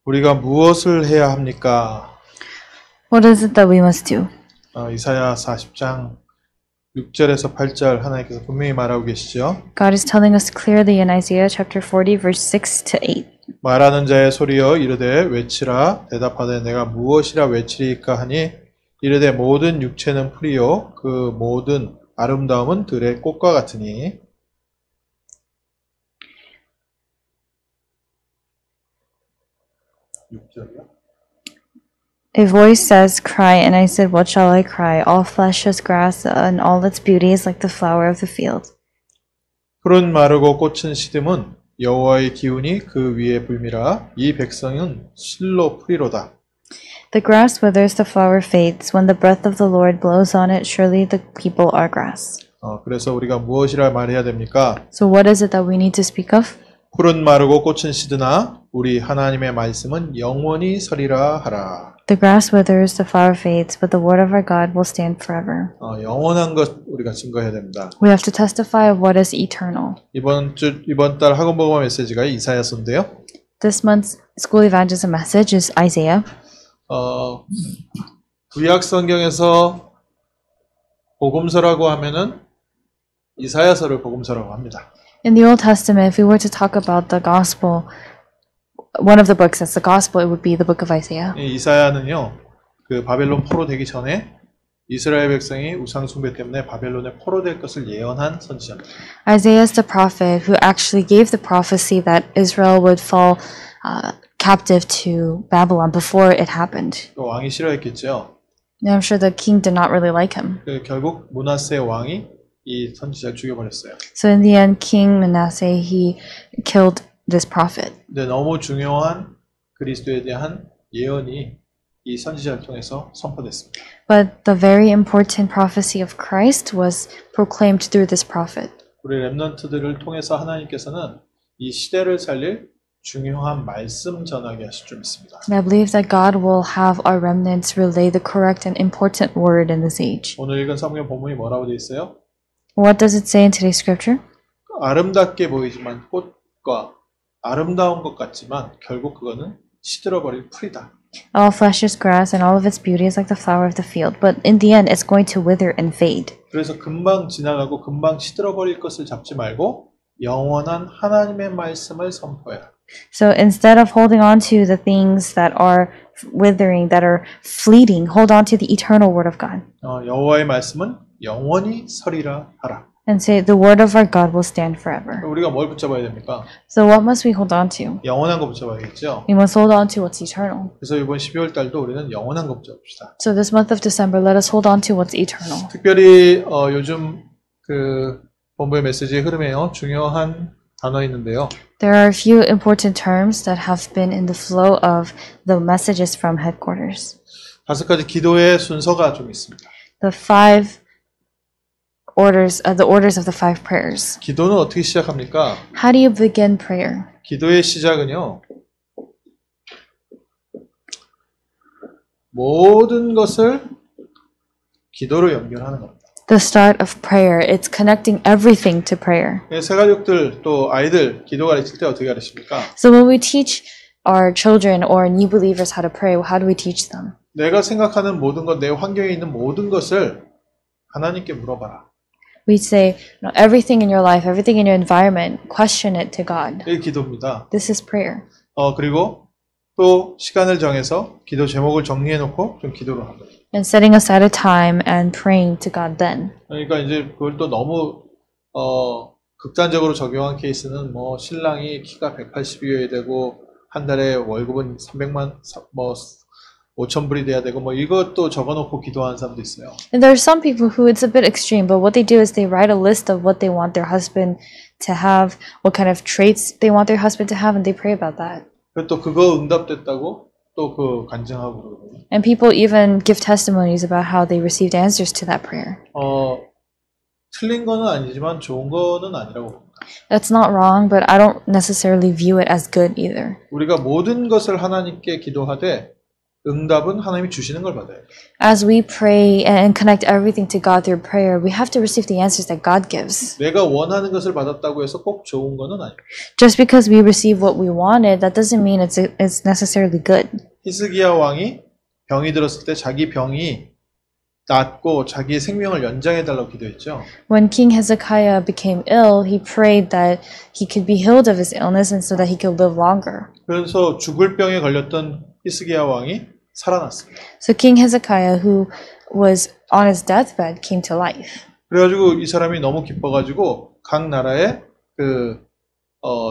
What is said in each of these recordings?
우리가 무엇을 해야 합니까? What is it that we must do? 이사야 40장 6절에서 8절 하나님께서 분명히 말하고 계시죠. God is telling us clearly in Isaiah chapter 40 verse 6 to 8. 말하는 자의 소리여 이르되 외치라 대답하되 내가 무엇이라 외치리까 하니 이르되 모든 육체는 풀이요 그 모든 아름다움은 들의 꽃과 같으니 A voice says, Cry, and I said, What shall I cry? All flesh is grass, and all its beauty is like the flower of the field. 푸른 마르고 꽃은 시듬은 여호와의 기운이 그 위에 불미라 이 백성은 실로 풀이로다. The grass withers, the flower fades. When the breath of the Lord blows on it, surely the people are grass. 그래서 우리가 무엇이라 말해야 됩니까? So what is it that we need to speak of? 푸른 마르고 꽃은 시드나 우리 하나님의 말씀은 영원히 서리라 하라. The grass withers, the flower fades, but the word of our God will stand forever. 영원한 것 우리가 증거해야 됩니다. We have to testify of what is eternal. 이번 달 학원복음 메시지가 이사야서인데요. This month's school evangelism message is Isaiah. 구약 성경에서 복음서라고 하면은 이사야서를 복음서라고 합니다. In the Old Testament, if we were to talk about the gospel, one of the books that's the gospel, it would be the book of Isaiah. 이사야는요, 그 바벨론 포로되기 전에 이스라엘 백성이 우상 숭배 때문에 바벨론에 포로될 것을 예언한 선지자입니다. Isaiah is the prophet who actually gave the prophecy that Israel would fall captive to Babylon before it happened. 왕이 싫어했겠죠. And I'm sure the king did not really like him. 결국 므낫세 왕이 이 선지자를 죽여버렸어요. So in the end, King Manasseh, he killed this prophet. 근데 너무 중요한 그리스도에 대한 예언이 이 선지자를 통해서 선포됐습니다. But the very important prophecy of Christ was proclaimed through this prophet. 우리 렘넌트들을 통해서 하나님께서는 이 시대를 살릴 중요한 말씀 전하게 하실 줄 믿습니다. And I believe that God will have our remnants relay the correct and important word in this age. 오늘 읽은 성경 본문이 뭐라고 되어 있어요? What does it say in today's scripture? 아름답게 보이지만 꽃과 아름다운 것 같지만 결국 그거는 시들어버릴 풀이다. All flesh is grass and all of its beauty is like the flower of the field, but in the end it's going to wither and fade. 그래서 금방 지나가고 금방 시들어버릴 것을 잡지 말고 영원한 하나님의 말씀을 선포해라. So instead of holding on to the things that are withering, that are fleeting, hold on to the eternal word of God. 여호와의 말씀은 영원히 서리라 하라. And say, the word of our God will stand forever. 우리가 뭘 붙잡아야 됩니까? So what must we hold on to? 영원한 거 붙잡아야겠죠. We must hold on to what's eternal. 그래서 이번 12월 달도 우리는 영원한 거 붙잡읍시다. So this month of December, let us hold on to what's eternal. 특별히 요즘 그 본부의 메시지의 흐름에요. 중요한 단어 있는데요. There are a few important terms that have been in the flow of the messages from headquarters. 5가지 기도의 순서가 좀 있습니다. The five orders, the orders of the five prayers. 기도는 어떻게 시작합니까? How do you begin prayer? 기도의 시작은요. 모든 것을 기도로 연결하는 겁니다. The start of prayer, it's connecting everything to prayer. 새가족들 또 아이들 기도 가르칠 때 어떻게 가르칩니까? So when we teach our children or new believers how to pray, how do we teach them? 내가 생각하는 모든 것, 내 환경에 있는 모든 것을 하나님께 물어봐라. We say, everything in your life, everything in your environment, question it to God. 이게 기도입니다. This is prayer. 그리고 또 시간을 정해서 기도 제목을 정리해 놓고 좀 기도를 하는 거예요. And setting aside a time and praying to God then. 그러니까 이제 그걸 또 너무 극단적으로 적용한 케이스는 뭐 신랑이 키가 180이어야 되고 한 달에 월급은 300만 5,000불이 돼야 되고 뭐 이것도 적어놓고 기도하는 사람도 있어요. And there are some people who it's a bit extreme, but what they do is they write a list of what they want their husband to have, what kind of traits they want their husband to have, and they pray about that. 그리고 또 그거 응답됐다고 또 그 간증하고 그러거든요. And people even give testimonies about how they received answers to that prayer. 틀린 거는 아니지만 좋은 거는 아니라고 봅니다. That's not wrong, but I don't necessarily view it as good either. 우리가 모든 것을 하나님께 기도하되 응답은 하나님이 주시는 걸 받아요. As we pray and connect everything to God through prayer, we have to receive the answers that God gives. 내가 원하는 것을 받았다고 해서 꼭 좋은 거는 아니에요. Just because we receive what we wanted, that doesn't mean it's necessarily good. 히스기야 왕이 병이 들었을 때 자기 병이 낫고 자기의 생명을 연장해달라고 기도했죠. When King Hezekiah became ill, he prayed that he could be healed of his illness and so that he could live longer. 그래서 죽을 병에 걸렸던 히스기야 왕이 살아났습니다. So King Hezekiah, who was on his deathbed, came to life. 그래가지고 이 사람이 너무 기뻐가지고 각 나라의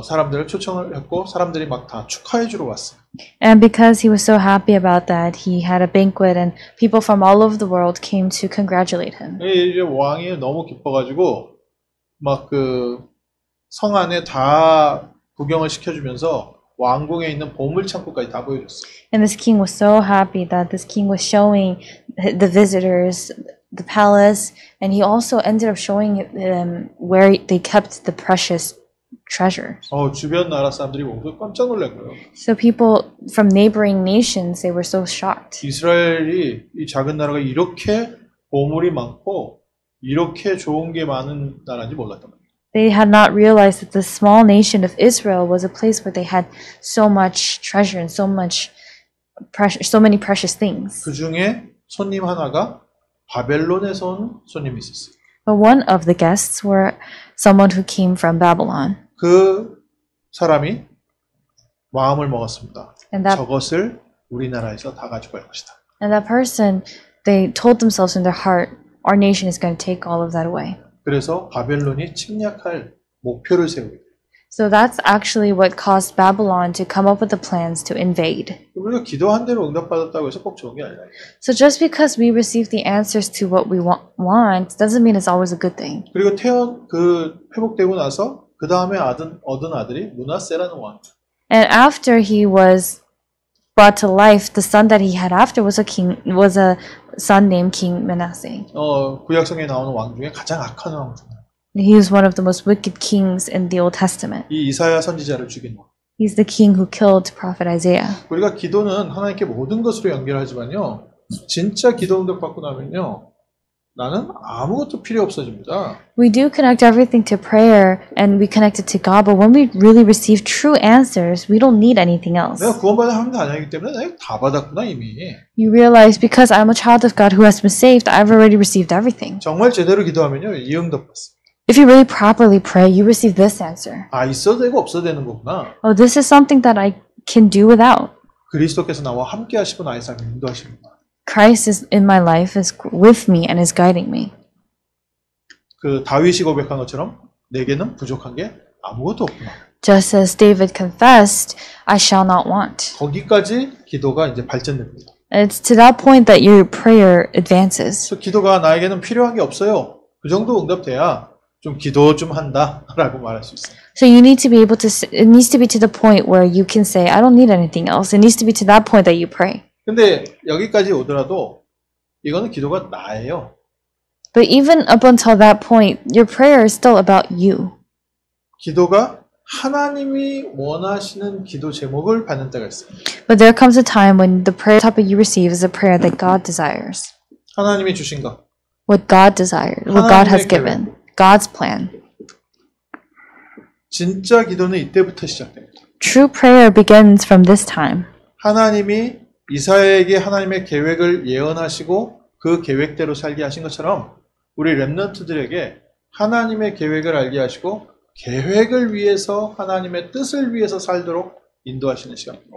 사람들을 초청을 했고 사람들이 막 다 축하해주러 왔어요. And because he was so happy about that, he had a banquet and people from all over the world came to congratulate him. 이제 왕이 너무 기뻐가지고 막 성 안에 다 구경을 시켜주면서 왕궁에 있는 보물 창고까지 다 보여줬어요. And this king was so happy that this king was showing the visitors the palace, and he also ended up showing them where they kept the precious treasures. 주변 나라 사람들이 모두 깜짝 놀란 거예요. So people from neighboring nations, they were so shocked. 이스라엘이 이 작은 나라가 이렇게 보물이 많고 이렇게 좋은 게 많은 나라인지 몰랐단 말이에요. They had not realized that the small nation of Israel was a place where they had so much treasure and so many precious things. 그 중에 손님 하나가 바벨론에서 온 손님이 있었어요. But one of the guests were someone who came from Babylon. 그 사람이 마음을 먹었습니다. And that 저것을 우리나라에서 다 가지고 갈 것이다. person, they told themselves in their heart, our nation is going to take all of that away. 그래서 바벨론이 침략할 목표를 세우게 돼요. So that's actually what caused Babylon to come up with the plans to invade. 우리가 기도한 대로 응답받았다고 해서 꼭 좋은 게 아니라. So just because we receive the answers to what we want doesn't mean it's always a good thing. 그리고 회복되고 나서 그 다음에 얻은 아들이 므낫세라는 왕. And after he was brought to life, the son that he had after was a son named King Manasseh. 구약성에 나오는 왕 중에 가장 악한 왕 중. He was one of the most wicked kings in the Old Testament. 이 이사야 선지자를 죽인 왕. He's the king who killed Prophet Isaiah. 우리가 기도는 하나님께 모든 것으로 연결하지만요. 진짜 기도 응답 받고 나면요. 나는 아무것도 필요 없어집니다. We do connect everything to prayer and we connect it to God, but when we really receive true answers, we don't need anything else. 내가 구원받은 사람도 아니기 때문에 내가 다 받았구나 이미. You realize because I'm a child of God who has been saved, I've already received everything. 정말 제대로 기도하면요. 이 응답 받습니다. If you really properly pray, you receive this answer. 있어도 되고 없어도 되는 거구나. Oh, this is something that I can do without. 그리스도께서 나와 함께 하시고 나의 삶을 인도하십니다. Christ is in my life, is with me and is guiding me. 다윗이 고백한 것처럼 내게는 부족한 게 아무것도 없구나. Just as David confessed, I shall not want. 거기까지 기도가 이제 발전됩니다. And it's to that point that your prayer advances. 그래서 기도가 나에게는 필요한 게 없어요. 그 정도 응답돼야 좀 기도 좀 한다라고 말할 수 있어요. So you need to be able to, it needs to be to the point where you can say, I don't need anything else. It needs to be to that point that you pray. 근데 여기까지 오더라도 이거는 기도가 나예요. But even up until that point, your prayer is still about you. 기도가 하나님이 원하시는 기도 제목을 받는 때가 있어요. But there comes a time when the prayer topic you receive is a prayer that God desires. 하나님이 주신 것. What God desired, what God has given. God's plan. 진짜 기도는 이때부터 시작됩니다. True prayer begins from this time. 하나님이 이사야에게 하나님의 계획을 예언하시고 그 계획대로 살게 하신 것처럼 우리 렘넌트들에게 하나님의 계획을 알게 하시고 계획을 위해서 하나님의 뜻을 위해서 살도록 인도하시는 시간입니다.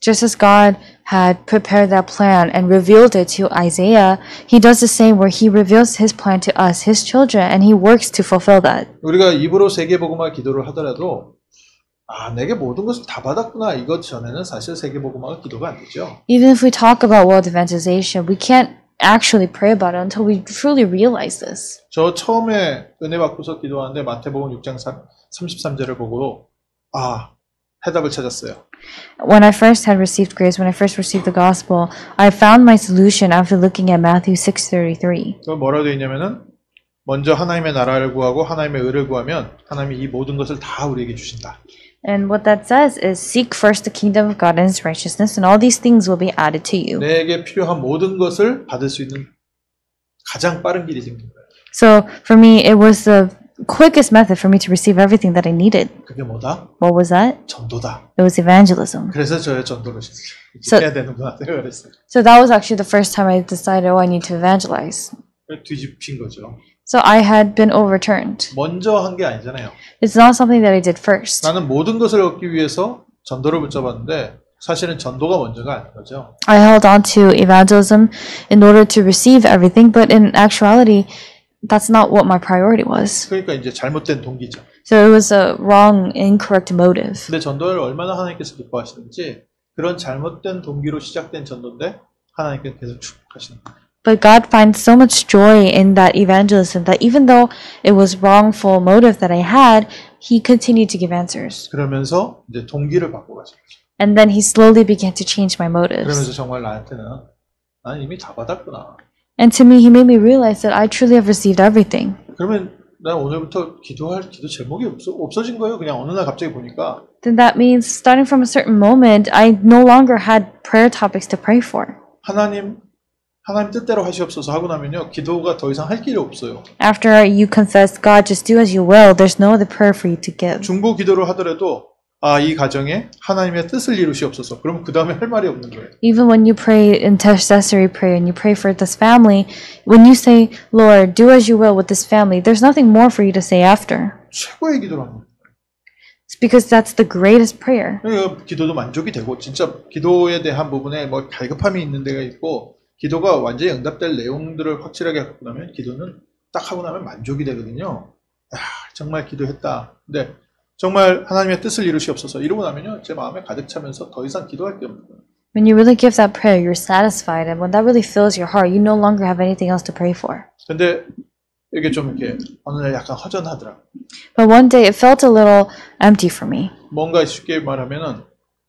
Just as God had prepared that plan and revealed it to Isaiah, He does the same where He reveals His plan to us, His children, and He works to fulfill that. 우리가 입으로 세계복음화 기도를 하더라도 내게 모든 것을 다 받았구나 이것 전에는 사실 세계복음화가 기도가 안 되죠. Even if we talk about world evangelization, we can't actually pray about it until we truly realize this. 저 처음에 은혜 받고서 기도하는데 마태복음 6장 33절을 보고 해답을 찾았어요. When I first had received grace, when I first received the gospel, I found my solution after looking at Matthew 6:33. 그 뭐라고 되어 있냐면은 먼저 하나님의 나라를 구하고 하나님의 의를 구하면 하나님이 이 모든 것을 다 우리에게 주신다. And what that says is seek first the kingdom of God and his righteousness, and all these things will be added to you. 내게 필요한 모든 것을 받을 수 있는 가장 빠른 길이 생긴 거예요. So for me, it was the quickest method for me to receive everything that I needed. 그게 뭐다? What was that? 전도다. It was evangelism. 그래서 저의 전도를 So- 해야 되는구나 내가 그랬어요. So that was actually the first time I decided, oh, I need to evangelize. 뒤집힌 거죠. So I had been overturned. 먼저 한 게 아니잖아요. It's not something that I did first. 나는 모든 것을 얻기 위해서 전도를 붙잡았는데 사실은 전도가 먼저가 아닌 거죠. I held on to evangelism in order to receive everything, but in actuality, that's not what my priority was. 그러니까 이제 잘못된 동기죠. So it was a wrong, incorrect motive. 근데 전도를 얼마나 하나님께서 기뻐하시는지 그런 잘못된 동기로 시작된 전도인데 하나님께서 계속 축복하시는 거예요. But God finds so much joy in that evangelism that even though it was wrongful motive that I had, He continued to give answers. 그러면서 이제 동기를 바꿔가지고 And then He slowly began to change my motives. 그러면서 정말 나한테는 나는 이미 다 받았구나. And to me, He made me realize that I truly have received everything. 그러면 난 오늘부터 기도할 기도 제목이 없어진 거예요. 그냥 어느 날 갑자기 보니까 Then that means starting from a certain moment, I no longer had prayer topics to pray for. 하나님 뜻대로 하시옵소서 하고 나면요 기도가 더 이상 할 길이 없어요. After you confess, God, just do as you will, there's no other prayer for you to give. 중보 기도를 하더라도 이 가정에 하나님의 뜻을 이루시옵소서. 그러면 그 다음에 할 말이 없는 거예요. Even when you pray intercessory prayer and you pray for this family, when you say, Lord, do as you will with this family, there's nothing more for you to say after. 최고의 기도를 합니다. It's because that's the greatest prayer. 그러니까 기도도 만족이 되고 진짜 기도에 대한 부분에 뭐 갈급함이 있는 데가 있고 기도가 완전히 응답될 내용들을 확실하게 갖고 나면 기도는 딱 하고 나면 만족이 되거든요. 정말 기도했다. 근데 정말 하나님의 뜻을 이루시옵소서 이러고 나면요 제 마음에 가득 차면서 더 이상 기도할 게 없는 거예요. When you really give that prayer, you're satisfied. And when that really fills your heart, you no longer have anything else to pray for. 근데 이게 좀 이렇게 어느 날 약간 허전하더라고요. But one day it felt a little empty for me. 뭔가 쉽게 말하면은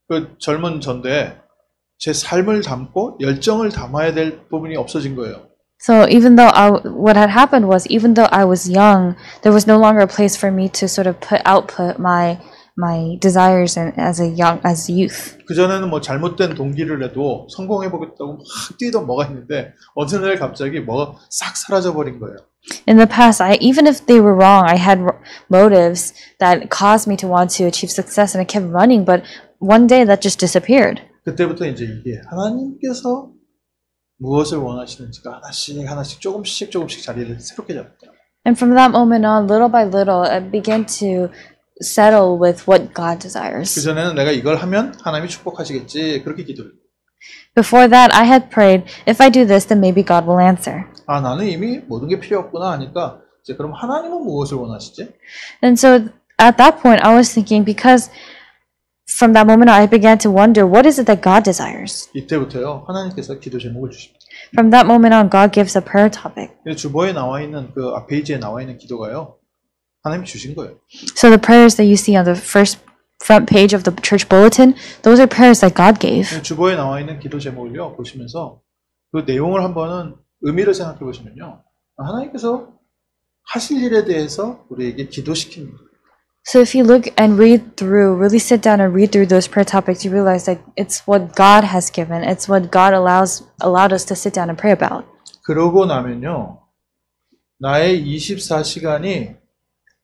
그 젊은 전대에 제 삶을 담고 열정을 담아야 될 부분이 없어진 거예요. So even though what had happened was, even though I was young, there was no longer a place for me to sort of output my desires as youth. 그 전에는 뭐 잘못된 동기를 해도 성공해 보겠다고 막 뛰던 뭐가 있는데 어느 날 갑자기 뭐가 싹 사라져 버린 거예요. In the past, even if they were wrong, I had motives that caused me to want to achieve success, and I kept running. But one day, that just disappeared. 그때부터 이제 이게 하나님께서 무엇을 원하시는지가 하나씩 조금씩 자리를 새롭게 잡았다. And from that moment on, little by little, I began to settle with what God 그 desires. 전에는 내가 이걸 하면 하나님이 축복하시겠지 그렇게 기도를. Before that, I had prayed, if I do this, then maybe God will answer. 나는 이미 모든 게 필요 없구나 하니까 이제 그럼 하나님은 무엇을 원하시지? And so at that point, I was thinking, because from that moment on, I began to wonder, what is it that God desires? 이때부터요 하나님께서 기도 제목을 주십니다. From that moment on, God gives a prayer topic. 주보에 나와 있는 그 앞 페이지에 나와 있는 기도가요 하나님이 주신 거예요. So the prayers that you see on the front page of the church bulletin, those are prayers that God gave. 주보에 나와 있는 기도 제목을요 보시면서 그 내용을 한번은 의미를 생각해 보시면요 하나님께서 하실 일에 대해서 우리에게 기도시킵니다. So if you look and read through, really sit down and read through those prayer topics, you realize that it's what God has given. It's what God allowed us to sit down and pray about. 그러고 나면요 나의 24시간이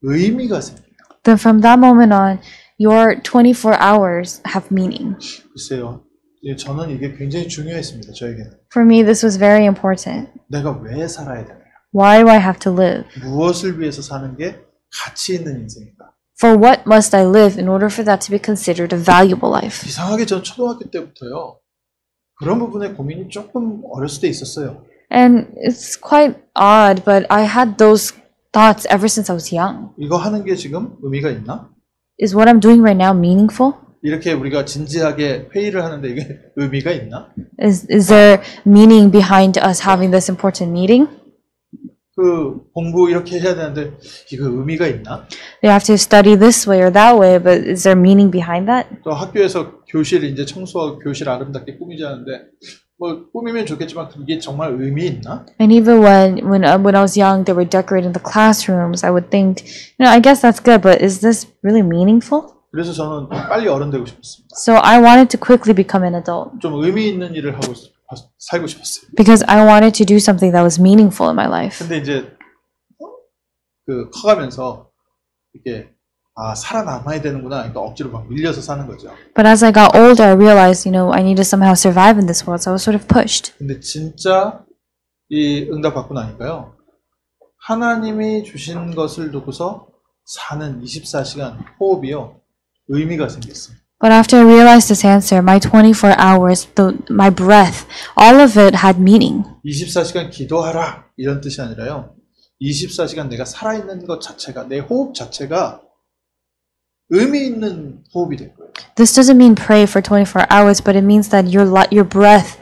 의미가 생겨요. Then from that moment on, your 24 hours have meaning. 글쎄요 저는 이게 굉장히 중요했습니다. 저에게는. For me, this was very important. 내가 왜 살아야 되나요? Why do I have to live? 무엇을 위해서 사는 게 가치 있는 인생인가? For what must I live in order for that to be considered a valuable life? 이상하게 전 초등학교 때부터요. 그런 부분에 고민이 조금 어렸을 때 있었어요. And it's quite odd, but I had those thoughts ever since I was young. 이거 하는 게 지금 의미가 있나? Is what I'm doing right now meaningful? 이렇게 우리가 진지하게 회의를 하는데 이게 의미가 있나? Is there meaning behind us having this important meeting? 그 공부 이렇게 해야 되는데 이거 의미가 있나? You have to study this way or that way, but is there meaning behind that? 또 학교에서 교실 이제 청소하고 교실 아름답게 꾸미자는데 뭐 꾸미면 좋겠지만 그게 정말 의미 있나? And even when I was young, they were decorating the classrooms. I would think, I guess that's good, but is this really meaningful? 그래서 저는 빨리 어른 되고 싶었습니다. So I wanted to quickly become an adult 좀 의미 있는 일을 하고 살고 싶었어요. because I wanted to do something that was meaningful in my life. 근데 이제 그 커가면서 이게 살아남아야 되는구나. 그러니까 억지로 막 밀려서 사는 거죠. But as I got older, I realized, I need to somehow survive in this world. So I was sort of pushed. 근데 진짜 이 응답 받고 나니까요. 하나님이 주신 것을 두고서 사는 24시간 호흡이요. 의미가 생겼어요. But after I realized this answer, my 24 hours, my breath, all of it had meaning. 24시간 기도하라 이런 뜻이 아니라요. 24시간 내가 살아있는 것 자체가 내 호흡 자체가 의미 있는 호흡이 된 거예요. This doesn't mean pray for 24 hours, but it means that your breath,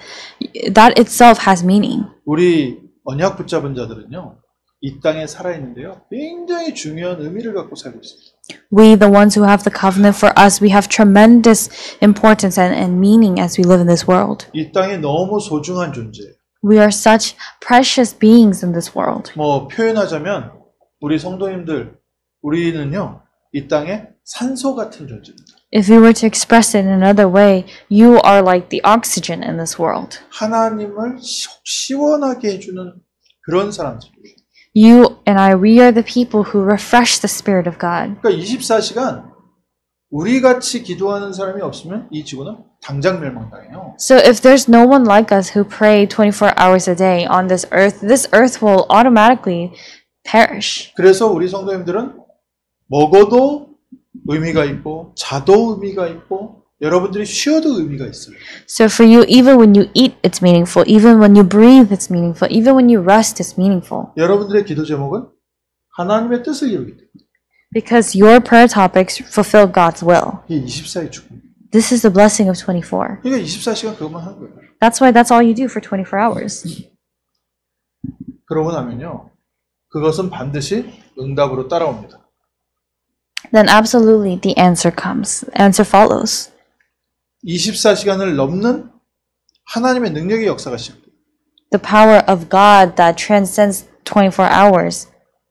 that itself has meaning. 우리 언약 붙잡은 자들은요. 이 땅에 살아있는데요. 굉장히 중요한 의미를 갖고 살고 있습니다. We, the ones who have the covenant for us, we have tremendous importance and meaning as we live in this world. 이 땅에 너무 소중한 존재예요. We are such precious beings in this world. 뭐 표현하자면 우리 성도님들 우리는요. 이 땅에 산소 같은 존재입니다. If we were to express it in another way, you are like the oxygen in this world. 하나님을 시원하게 해주는 그런 사람들이에요. You and I, we are the people who refresh the Spirit of God. 그러니까 24시간 우리 같이 기도하는 사람이 없으면 이 지구는 당장 멸망당해요. So if there's no one like us who pray 24 hours a day on this earth will automatically perish. 그래서 우리 성도님들은 먹어도 의미가 있고 자도 의미가 있고 여러분들이 쉬어도 의미가 있어요. So for you, even when you eat, it's meaningful. Even when you breathe, it's meaningful. Even when you rest, it's meaningful. 여러분들의 기도 제목은 하나님의 뜻을 이루기 때문에. Because your prayer topics fulfill God's will. 이게 24의 축복. This is the blessing of 24. 그러니까 24시간 그것만 하는 거예요. That's why that's all you do for 24 hours. 그러고 나면요. 그것은 반드시 응답으로 따라옵니다. Then absolutely the answer comes. Answer follows. 24시간을 넘는 하나님의 능력의 역사가 시작돼요. The power of God that transcends 24 hours.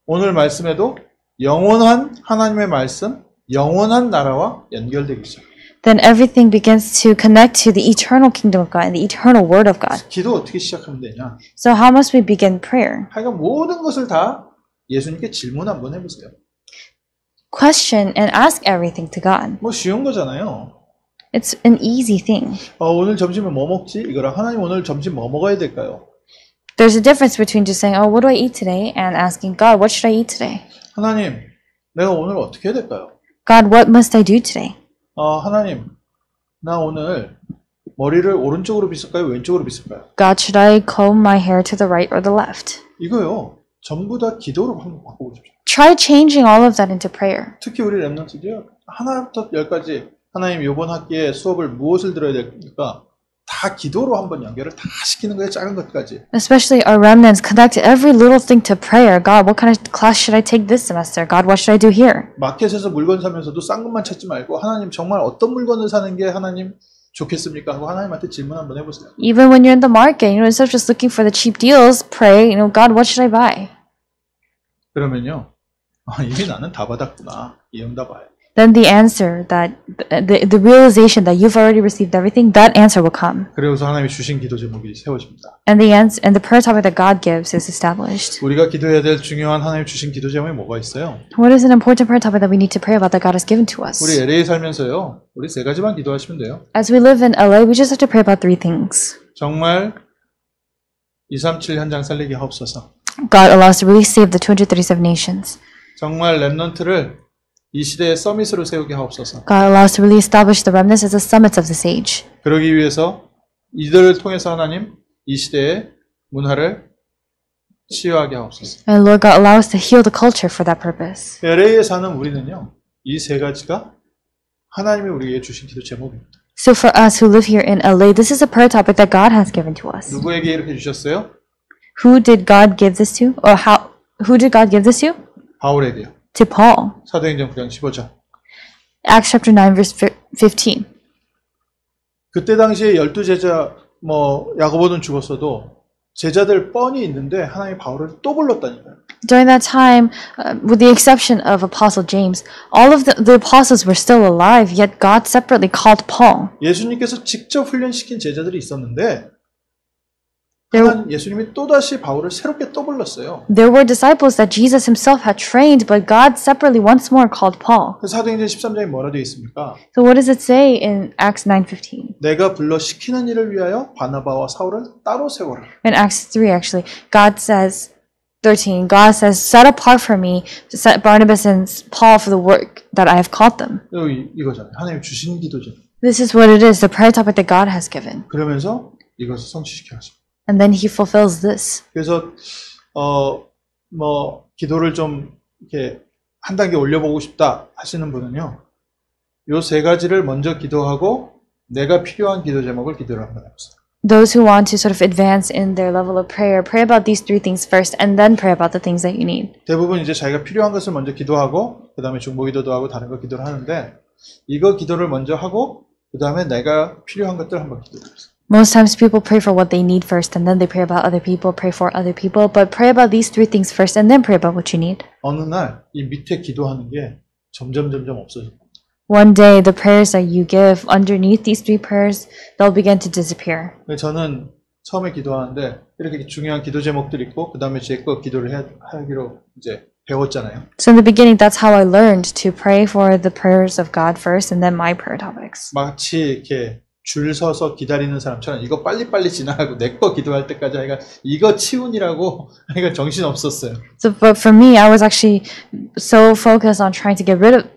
오늘 말씀에도 영원한 하나님의 말씀, 영원한 나라와 연결되기 시작해요. Then everything begins to connect to the eternal kingdom of God and the eternal word of God. 기도 어떻게 시작하면 되냐? So how must we begin prayer? 하여간 모든 것을 다 예수님께 질문 한번 해보세요. Question and ask everything to God. 뭐 쉬운 거잖아요. It's an easy thing. 오늘 점심에 뭐 먹지? 이거랑 하나님 오늘 점심 뭐 먹어야 될까요? There's a difference between just saying, what do I eat today? And asking God, what should I eat today? 하나님, 내가 오늘 어떻게 해야 될까요? God, what must I do today? 하나님, 나 오늘 머리를 오른쪽으로 빗을까요? 왼쪽으로 빗을까요? God, should I comb my hair to the right or the left? 이거요. 전부 다 기도로 한번 바꿔보십시오. Try changing all of that into prayer. 특히 우리 랩런트들이요. 하나부터 열까지 하나님 이번 학기에 수업을 무엇을 들어야 될까? 다 기도로 한번 연결을 다 시키는 거예요. 작은 것까지. Especially our remnants, connect every little thing to prayer. God, what kind of class should I take this semester? God, what should I do here? 마켓에서 물건 사면서도 싼 것만 찾지 말고 하나님 정말 어떤 물건을 사는 게 하나님 좋겠습니까? 하고 하나님한테 질문 한번 해보세요. Even when you're in the market, instead of just looking for the cheap deals, pray, God, what should I buy? 그러면요. 이미 나는 다 받았구나. 이 응답 와요. Then the answer that the realization that you've already received everything, that answer will come. 그래서 하나님이 주신 기도 제목이 세워집니다. And the prayer topic that God gives is established. 우리가 기도해야 될 중요한 하나님 주신 기도 제목이 뭐가 있어요? What is an important prayer topic that we need to pray about that God has given to us? 우리 LA 살면서요. 우리 세 가지만 기도하시면 돼요. As we live in LA, we just have to pray about 3 things. 정말 237 현장 살리게 하옵소서. God allows us to really save the 237 nations. 정말 랩넌트를 이 시대의 서밋으로 세우게 하옵소서. God allows us to really establish the remnants as the summits of this age. 그러기 위해서 이들을 통해서 하나님 이 시대의 문화를 치유하게 하옵소서. And Lord God, allow us to heal the culture for that purpose. LA에 사는 우리는요. 이 세 가지가 하나님이 우리에게 주신 기도 제목입니다. So for us who live here in LA, this is a prayer topic that God has given to us. 누구에게 이렇게 주셨어요? Who did God give this to? Or who did God give this to? 바울에게요. To Paul. 사도행전 9장 15절. Acts chapter 9 verse 15. 그때 당시에 12제자 야고보는 죽었어도 제자들 뻔히 있는데 하나님이 바울을 또 불렀다니까요. During that time, with the exception of Apostle James, all of the apostles were still alive, yet God separately called Paul. 예수님께서 직접 훈련시킨 제자들이 있었는데 There, 예수님이 또다시 바울을 새롭게 또 불렀어요. there were disciples that Jesus himself had trained, but God separately once more called Paul. 그래서 사도행전 13장에 뭐라 되어 있습니까? So what does it say in Acts 9:15? 내가 불러 시키는 일을 위하여 바나바와 사울을 따로 세워라. In Acts 3, actually, God says, 13, God says, set apart for me to set Barnabas and Paul for the work that I have called them. 이거잖아요. 하나님 주신 기도죠. This is what it is, the prayer topic that God has given. 그러면서 이것을 성취시켜 하십니다. And then he fulfills this. 그래서 기도를 좀 이렇게 한 단계 올려보고 싶다 하시는 분은요, 요 세 가지를 먼저 기도하고 내가 필요한 기도 제목을 기도를 한번 해보세요. Those who want to sort of advance in their level of prayer, pray about these three things first, and then pray about the things that you need. 대부분 이제 자기가 필요한 것을 먼저 기도하고 그 다음에 중보기도도 하고 다른 거 기도를 하는데 이거 기도를 먼저 하고 그 다음에 내가 필요한 것들 한번 기도해보세요. Most times people pray for what they need first, and then they pray about other people, pray for other people, but pray about these three things first, and then pray about what you need. 어느 날 이 밑에 기도하는 게 점점 없어집니다. One day, the prayers that you give underneath these three prayers, they'll begin to disappear. 저는 처음에 기도하는데 이렇게 중요한 기도 제목들이 있고 그 다음에 제 거 기도를 하기로 이제 배웠잖아요. So in the beginning, that's how I learned to pray for the prayers of God first, and then my prayer topics. 마치 이렇게 줄 서서 기다리는 사람처럼 이거 빨리빨리 지나가고 내 거 기도할 때까지 하니까 이거 치운이라고 하니까 정신 없었어요. So, but for me, I was actually so focused on trying to get rid of,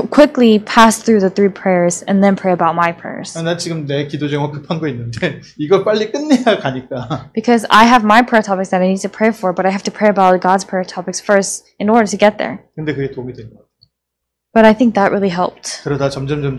quickly pass through the three prayers and then pray about my prayers. 나 지금 내 기도 제목 급한 거 있는데 이거 빨리 끝내야 가니까. Because I have my prayer topics that I need to pray for, but I have to pray about God's prayer topics first in order to get there. 근데 그게 도움이 된 것 같아요. But I think that really helped. 그러다 점점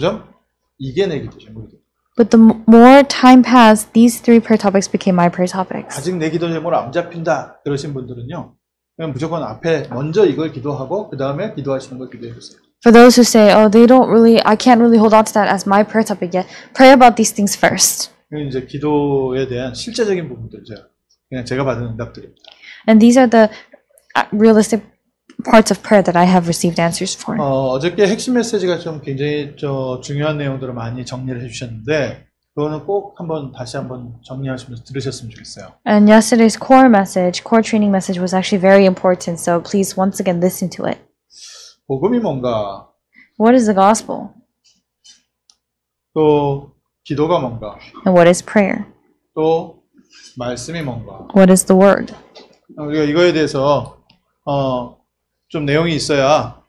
이게 내 기도 제목이 돼요. But the more time passed, these three prayer topics became my prayer topics. 아직 내 기도 제목을 안 잡힌다 그러신 분들은요, 그냥 무조건 앞에 먼저 이걸 기도하고 그 다음에 기도하시는 걸 기도해 보세요. For those who say, oh, I can't really hold on to that as my prayer topic yet, pray about these things first. 이제 기도에 대한 실제적인 부분들 그냥 제가 받은 응답들입니다. And these are the realistic parts of prayer that I have received answers for. 어저께 핵심 메시지가 좀 굉장히 중요한 내용들을 많이 정리를 해주셨는데 그거는 꼭 다시 한번 정리하시면서 들으셨으면 좋겠어요. And yesterday's core training message was actually very important. So please once again listen to it. 복음이 뭔가? What is the gospel? 또 기도가 뭔가? And what is prayer? 또 말씀이 뭔가? What is the word? 우리가 이거에 대해서 좀 내용이 있어야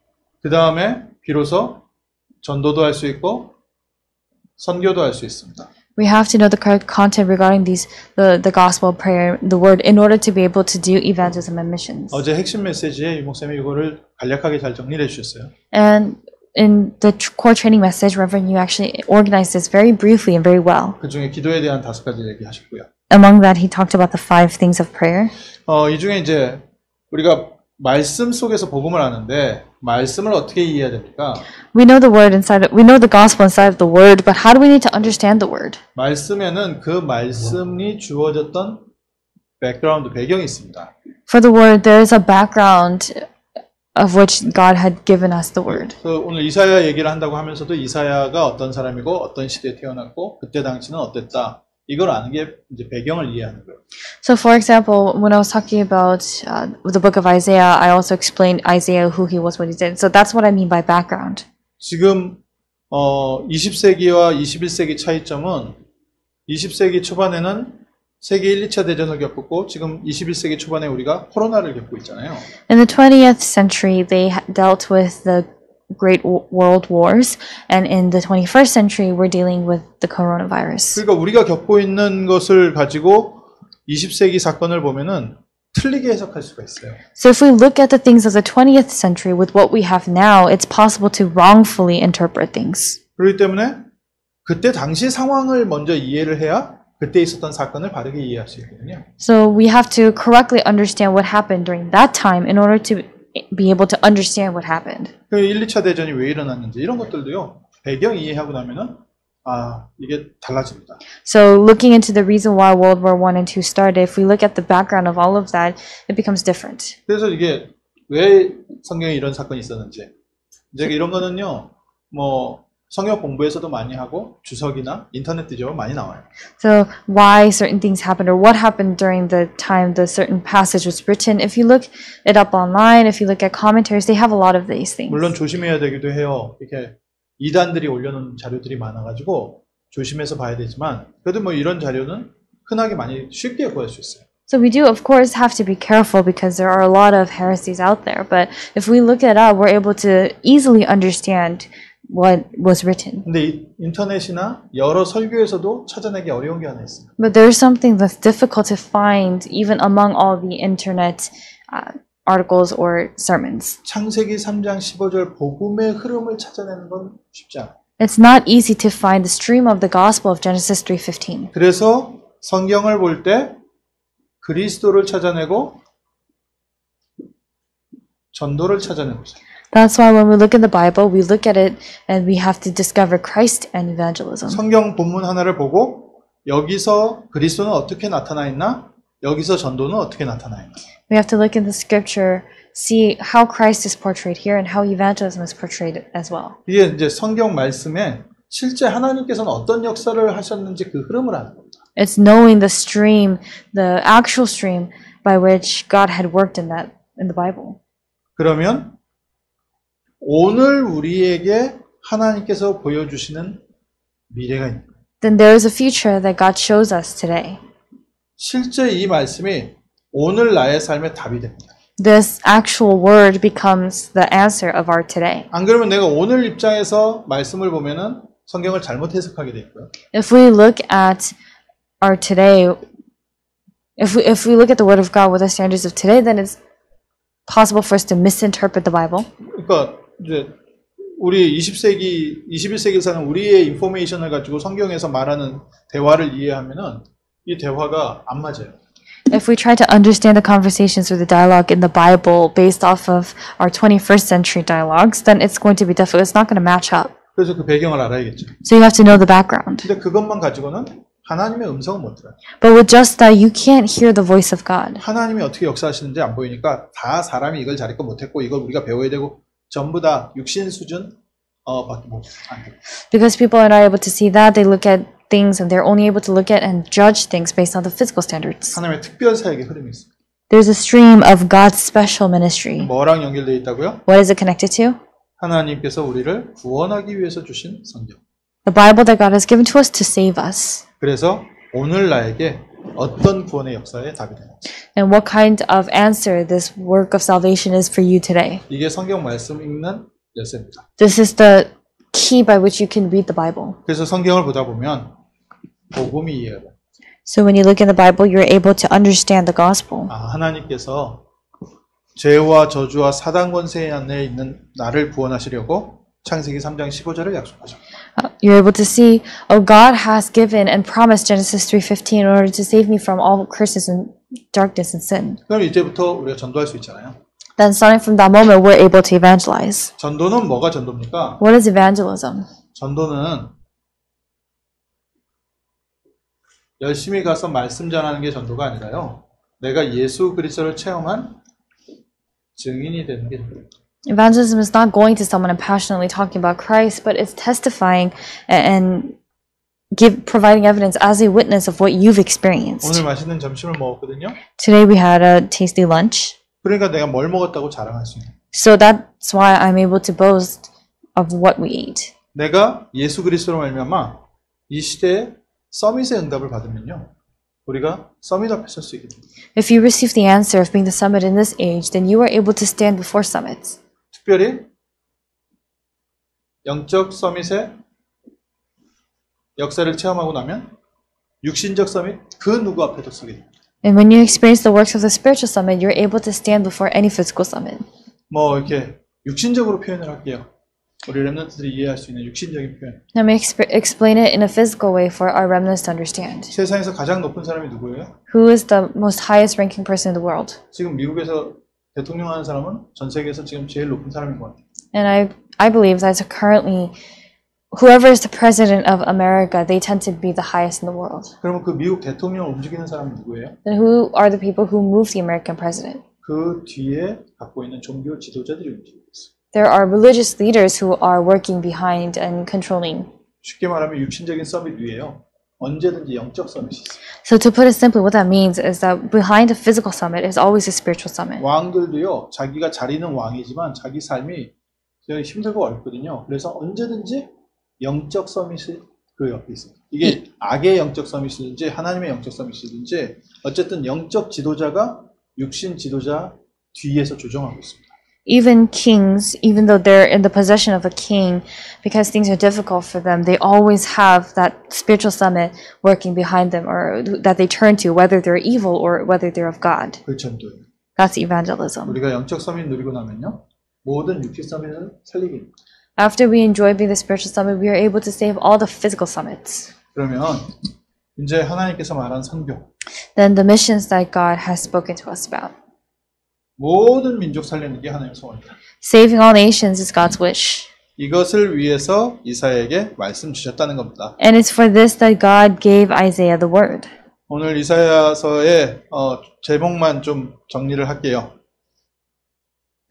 그 다음에 비로소 전도도 할 수 있고 선교도 할 수 있습니다. We have to know the correct content regarding the gospel of prayer, the word, in order to be able to do evangelism and missions. 어제 핵심 메시지에 유 목사님이 이거를 간략하게 잘 정리를 해주셨어요. And in the core training message, Reverend, you actually organized this very briefly and very well. 그 중에 기도에 대한 5가지 얘기하셨고요. Among that, he talked about the 5 things of prayer. 이 중에 이제 우리가 말씀 속에서 복음을 아는데 말씀을 어떻게 이해해야 됩니까? We know the gospel inside of the word, but how do we need to understand the word? 말씀에는 그 말씀이 주어졌던 백그라운드 배경이 있습니다. For the word, there is a background of which God had given us the word. 오늘 이사야 얘기를 한다고 하면서도 이사야가 어떤 사람이고 어떤 시대에 태어났고 그때 당시는 어땠다. 이걸 아는 게 이제 배경을 이해하는 거예요. So, for example, when I was talking about the book of Isaiah, I also explained Isaiah, who he was, what he did. So that's what I mean by background. 지금 20세기와 21세기 차이점은 20세기 초반에는 세계 1, 2차 대전을 겪었고 지금 21세기 초반에 우리가 코로나를 겪고 있잖아요. In the 20th century, they dealt with the Great World Wars, and in the 21st century, we're dealing with the coronavirus. 그러니까 우리가 겪고 있는 것을 가지고 20세기 사건을 보면은 틀리게 해석할 수가 있어요. So if we look at the things of the 20th century with what we have now, it's possible to wrongfully interpret things. 그렇기 때문에 그때 당시 상황을 먼저 이해를 해야 그때 있었던 사건을 바르게 이해할 수 있거든요. So we have to correctly understand what happened during that time in order to be able to understand what happened. 1, 2차 대전이 왜 일어났는지 이런 것들도요. 배경 이해하고 나면은 이게 달라집니다. So looking into the reason why World War I and II started, if we look at the background of all of that, it becomes different. 그래서 이게 왜 성경에 이런 사건이 있었는지 이제 이런 거는요, 뭐 성경 공부에서도 많이 하고 주석이나 인터넷 뒤져보면 많이 나와요. So why certain things happened or what happened during the time the certain passage was written. If you look it up online, if you look at commentaries, they have a lot of these things. 물론 조심해야 되기도 해요. 이렇게 이단들이 올려놓은 자료들이 많아가지고 조심해서 봐야 되지만 그래도 뭐 이런 자료는 흔하게 많이 쉽게 구할 수 있어요. So we do, of course, have to be careful because there are a lot of heresies out there. But if we look it up, we're able to easily understand what was written. 근데 이 인터넷이나 여러 설교에서도 찾아내기 어려운 게 하나 있어요. But there's something that's difficult to find even among all the internet articles or sermons. 창세기 3장 15절 복음의 흐름을 찾아내는 건 쉽지 않아요. It's not easy to find the stream of the gospel of Genesis 3:15. 그래서 성경을 볼 때 그리스도를 찾아내고 전도를 찾아내고 있어요. That's why when we look in the Bible, we look at it and we have to discover Christ and evangelism. 성경 본문 하나를 보고 여기서 그리스도는 어떻게 나타나 있나? 여기서 전도는 어떻게 나타나 있나? We have to look in the scripture, see how Christ is portrayed here and how evangelism is portrayed as well. 이게 이제 성경 말씀에 실제 하나님께서는 어떤 역사를 하셨는지 그 흐름을 아는 겁니다. It's knowing the stream, the actual stream by which God had worked in the Bible. 그러면 오늘 우리에게 하나님께서 보여주시는 미래가 있는 거예요. Then there is a future that God shows us today. 실제 이 말씀이 오늘 나의 삶의 답이 됩니다. This actual word becomes the answer of our today. 안 그러면 내가 오늘 입장에서 말씀을 보면은 성경을 잘못 해석하게 돼 있고요. If we look at our today, if we look at the word of God with the standards of today, then it's possible for us to misinterpret the Bible. 그러니까 이제 우리 20세기, 21세기 사는 우리의 인포메이션을 가지고 성경에서 말하는 대화를 이해하면은 이 대화가 안 맞아요. If we try to understand the conversations or the dialogue in the Bible based off of our 21st century dialogues, then it's going to be difficult. It's not going to match up. 그래서 그 배경을 알아야겠죠. So you have to know the background. 근데 그것만 가지고는 하나님의 음성은 못 들어요. But with just that, you can't hear the voice of God. 하나님이 어떻게 역사하시는지 안 보이니까 다 사람이 이걸 잘했고 못했고 이걸 우리가 배워야 되고 전부 다 육신 수준 밖에 안 돼요. Because people are not able to see that, they look at things and they're only able to look at and judge things based on the physical standards. 하나님의 특별 사역의 흐름이 있어요. There's a stream of God's special ministry. 뭐랑 연결되어 있다고요? What is it connected to? 하나님께서 우리를 구원하기 위해서 주신 성경. The Bible that God has given to us to save us. 그래서 오늘 나에게 어떤 구원의 역사에 답이 되는지. And what kind of answer this work of salvation is for you today. 이게 성경 말씀 읽는 열쇠입니다. This is the key by which you can read the Bible. 그래서 성경을 보다 보면 복음이 이해가 돼요. So when you look in the Bible, you're able to understand the gospel. 하나님께서 죄와 저주와 사단 권세 안에 있는 나를 구원하시려고 창세기 3장 15절을 약속하셨습니다. You're able to see, oh, God has given and promised Genesis 3:15 in order to save me from all curses and darkness and sin. 그럼 이제부터 우리가 전도할 수 있잖아요. Then starting from that moment, we're able to evangelize. 전도는 뭐가 전도입니까? What is evangelism? 전도는 열심히 가서 말씀 전하는 게 전도가 아니라요. 내가 예수 그리스도를 체험한 증인이 되는 게 전도입니다. Evangelism is not going to someone and passionately talking about Christ, but it's testifying and providing evidence as a witness of what you've experienced. 오늘 맛있는 점심을 먹었거든요. Today we had a tasty lunch. 그러니까 내가 뭘 먹었다고 자랑할 수 있는. So that's why I'm able to boast of what we ate. 내가 예수 그리스도로 말미암아 이 시대에 서밋의 응답을 받으면요. 우리가 서밋 앞에 설 수 있게 됩니다. If you receive the answer of being the summit in this age, then you are able to stand before summits. 특별히 영적 서밋의 역사를 체험하고 나면 육신적 서밋 그 누구 앞에도 서게 됩니다. And when you experience the works of the spiritual summit, you're able to stand before any physical summit. 뭐 이렇게 육신적으로 표현을 할게요. 우리 렘넌트들이 이해할 수 있는 육신적인 표현. Let me explain it in a physical way for our remnants to understand. 세상에서 가장 높은 사람이 누구예요? Who is the most highest ranking person in the world? 지금 미국에서 대통령 하는 사람은 전 세계에서 지금 제일 높은 사람인 것 같아요. And I believe that currently whoever is the president of America, they tend to be the highest in the world. 그러면 그 미국 대통령을 움직이는 사람은 누구예요? Then who are the people who move the American president? 그 뒤에 갖고 있는 종교 지도자들이 움직이고 있어요. There are religious leaders who are working behind and controlling. 쉽게 말하면 육신적인 서밋 위에요. 언제든지 영적 서밋이 있어요. So to put it simply, what that means is that behind a physical summit is always a spiritual summit. 왕들도요, 자기가 자리는 왕이지만 자기 삶이 되게 힘들고 어렵거든요. 그래서 언제든지 영적 서밋이 그 옆에 있어요. 이게 악의 영적 서밋이든지 하나님의 영적 서밋이든지 어쨌든 영적 지도자가 육신 지도자 뒤에서 조정하고 있습니다. Even kings, even though they're in the possession of a king, because things are difficult for them, they always have that spiritual summit working behind them or that they turn to, whether they're evil or whether they're of God. 그 전도예요. That's evangelism. 우리가 영적 서밋 누리고 나면요, 모든 육신 서밋을 살리게. After we enjoy being the spiritual summit, we are able to save all the physical summits. 그러면 이제 하나님께서 말한 선교, Then the missions that God has spoken to us about. 모든 민족 살리는 게 하나님의 소원입니다. Saving all nations is God's wish. 이것을 위해서 이사야에게 말씀 주셨다는 겁니다. And it's for this that God gave Isaiah the word. 오늘 이사야서의 제목만 좀 정리를 할게요.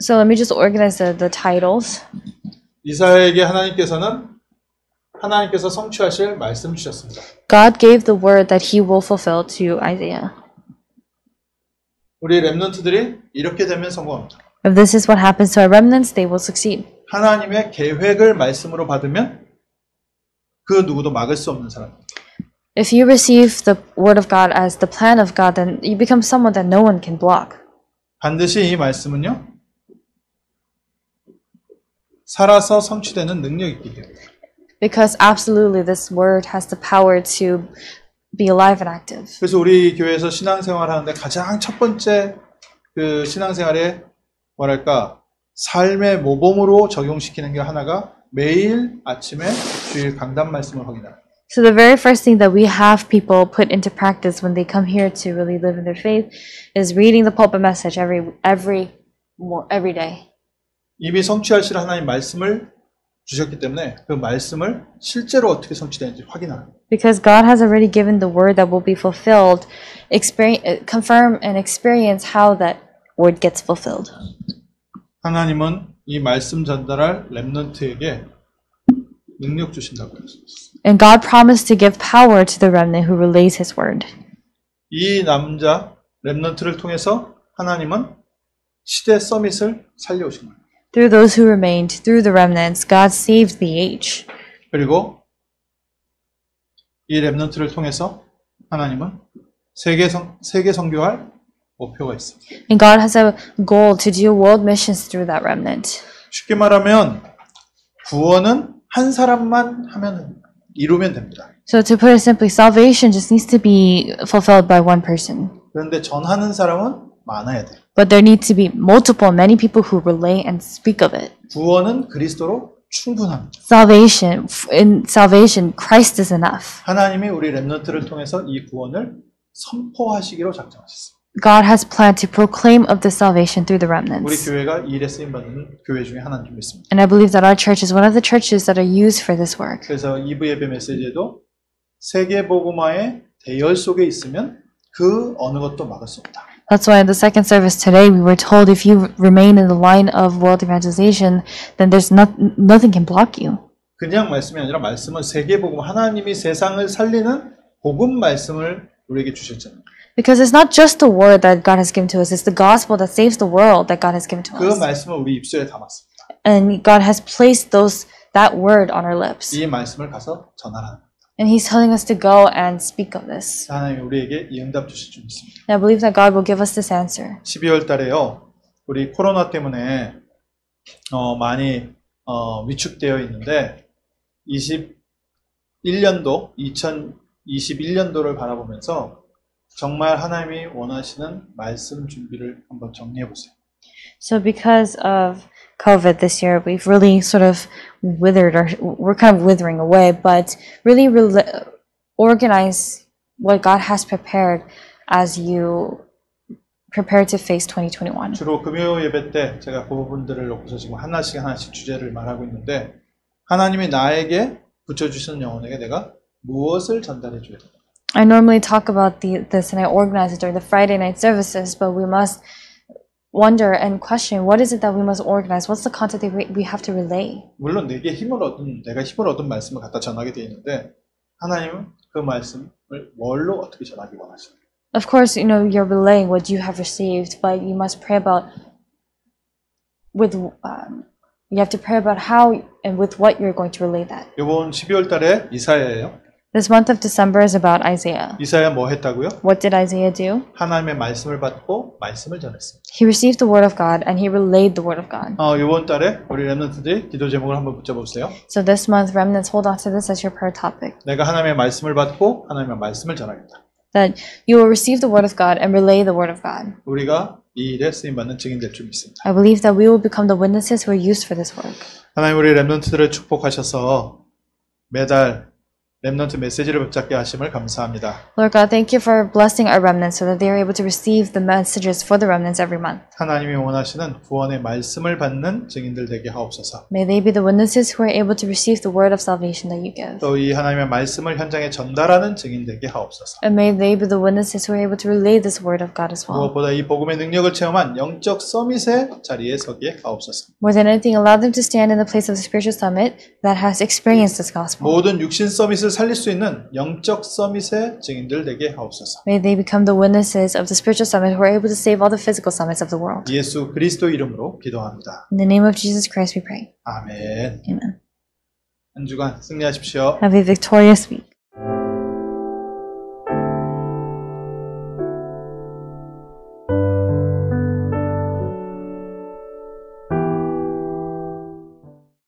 So let me just organize the titles. 이사야에게 하나님께서 성취하실 말씀 주셨습니다. God gave the word that he will fulfill to Isaiah. 우리 렘넌트들이 이렇게 되면 성공합니다. If this is what happens to our remnants, they will succeed. 하나님의 계획을 말씀으로 받으면 그 누구도 막을 수 없는 사람입니다. If you receive the word of God as the plan of God, then you become someone that no one can block. 반드시 이 말씀은요, 살아서 성취되는 능력이 있기 때문에. Because absolutely this word has the power to be alive and active. 그래서 우리 교회에서 신앙생활 하는데 가장 첫 번째 그 신앙생활에 뭐랄까 삶의 모범으로 적용시키는 게 하나가 매일 아침에 주일 강단 말씀을 확인합니다. So the very first thing that we have people put into practice when they come here to really live in their faith is reading the pulpit message every day. 이미 성취하실 하나님 말씀을 주셨기 때문에 그 말씀을 실제로 어떻게 성취되는지 확인합니다. Because God has already given the word that will be fulfilled, confirm and experience how that word gets fulfilled. 하나님은 이 말씀 전달할 렘넌트에게 능력 주신다고 했습니다. And God promised to give power to the remnant who relays his word. 이 남자 렘넌트를 통해서 하나님은 시대 서밋을 살려오신 거예요. Through those who remained, through the remnants, God saved the age. 그리고 이 렘넌트를 통해서 하나님은 세계 선교할 목표가 있습니다. And God has a goal to do world missions through that remnant. 쉽게 말하면 구원은 한 사람만 하면 이루면 됩니다. So to put it simply, salvation just needs to be fulfilled by one person. 그런데 전하는 사람은 많아야 돼요. But there need to be many people who relay and speak of it. 구원은 그리스도로 충분합니다. In salvation, Christ is enough. 하나님이 우리 렘넌트를 통해서 이 구원을 선포하시기로 작정하셨습니다. God has planned to proclaim of the salvation through the 우리 remnants. 교회가 이 일에 쓰임 받는 교회 중에 하나인 줄 믿습니다. And I believe that our church is one of the churches that are used for this work. 그래서 2부 예배 메시지에도 세계 복음화의 대열 속에 있으면 그 어느 것도 막을 수 없다. That's why in the second service today we were told if you remain in the line of world evangelization, then nothing can block you. 그냥 말씀이 아니라 말씀은 세계 복음, 하나님이 세상을 살리는 복음 말씀을 우리에게 주셨잖아요. Because it's not just the word that God has given to us, it's the gospel that saves the world that God has given to 그 us. 말씀을 우리 입술에 담았습니다. And God has placed that word on our lips. 이 말씀을 가서 전하라는 겁니다. And He's telling us to go and speak of this. 하나님이 우리에게 이 응답 주실 줄 믿습니다. And I believe that God will give us this answer. 12월 달에요. 우리 코로나 때문에 많이 위축되어 있는데 2021년도를 바라보면서 정말 하나님이 원하시는 말씀 준비를 한번 정리해 보세요. So because of COVID this year, we've really sort of we're kind of withering away, but really organize what God has prepared as you prepare to face 2021. 주로 금요 예배 때 제가 그 부분들을 놓고서 지금 하나씩 주제를 말하고 있는데 하나님이 나에게 붙여주시는 영혼에게 내가 무엇을 전달해 줘야 되나? I normally talk about this and I organize it during the Friday night services, but we must wonder and question what is it that we must organize? What's the content that we have to relay? 물론 내가 힘을 얻은 말씀을 갖다 전하게 되어 있는데 하나님은 그 말씀을 뭘로 어떻게 전하기 원하시나요? Of course, you're relaying what you have received, but you must pray about you have to pray about how and with what you're going to relay that. 이번 12월 달에 이사야예요. This month of December is about Isaiah. 이사야 뭐 했다고요? What did Isaiah do? 하나님의 말씀을 받고 말씀을 전했습니다. He received the word of God and he relayed the word of God. 이번 달에 우리 렘넌트들이 기도 제목을 한번 붙여보세요. So this month, remnants, hold on to this as your prayer topic. 내가 하나님의 말씀을 받고 하나님의 말씀을 전하겠다. That you will receive the word of God and relay the word of God. 우리가 이 일에 쓰임받는 증인 될 줄 믿습니다. I believe that we will become the witnesses who are used for this work. 하나님 우리 렘넌트들을 축복하셔서 매달 렘넌트 메시지를 붙잡게 하심을 감사합니다. Lord God, thank you for blessing our remnants so that they are able to receive the messages for the remnants every month. 하나님이 원하시는 구원의 말씀을 받는 증인들 되게 하옵소서. May they be the witnesses who are able to receive the word of salvation that you give. 또 이 하나님의 말씀을 현장에 전달하는 증인 되게 하옵소서. And may they be the witnesses who are able to relay this word of God as well. 무엇보다 이 복음의 능력을 체험한 영적 서밋의 자리에 서게 하옵소서. More than anything, allow them to stand in the place of the spiritual summit that has experienced this gospel. 모든 육신 서밋을 살릴 수 있는 영적 서밋의 증인들 되게 하옵소서. May they become the witnesses of the spiritual summit who are able to save all the physical summits of the world. 예수 그리스도 이름으로 기도합니다. In the name of Jesus Christ we pray. 아멘. Amen. 한 주간 승리하십시오. Have a victorious week.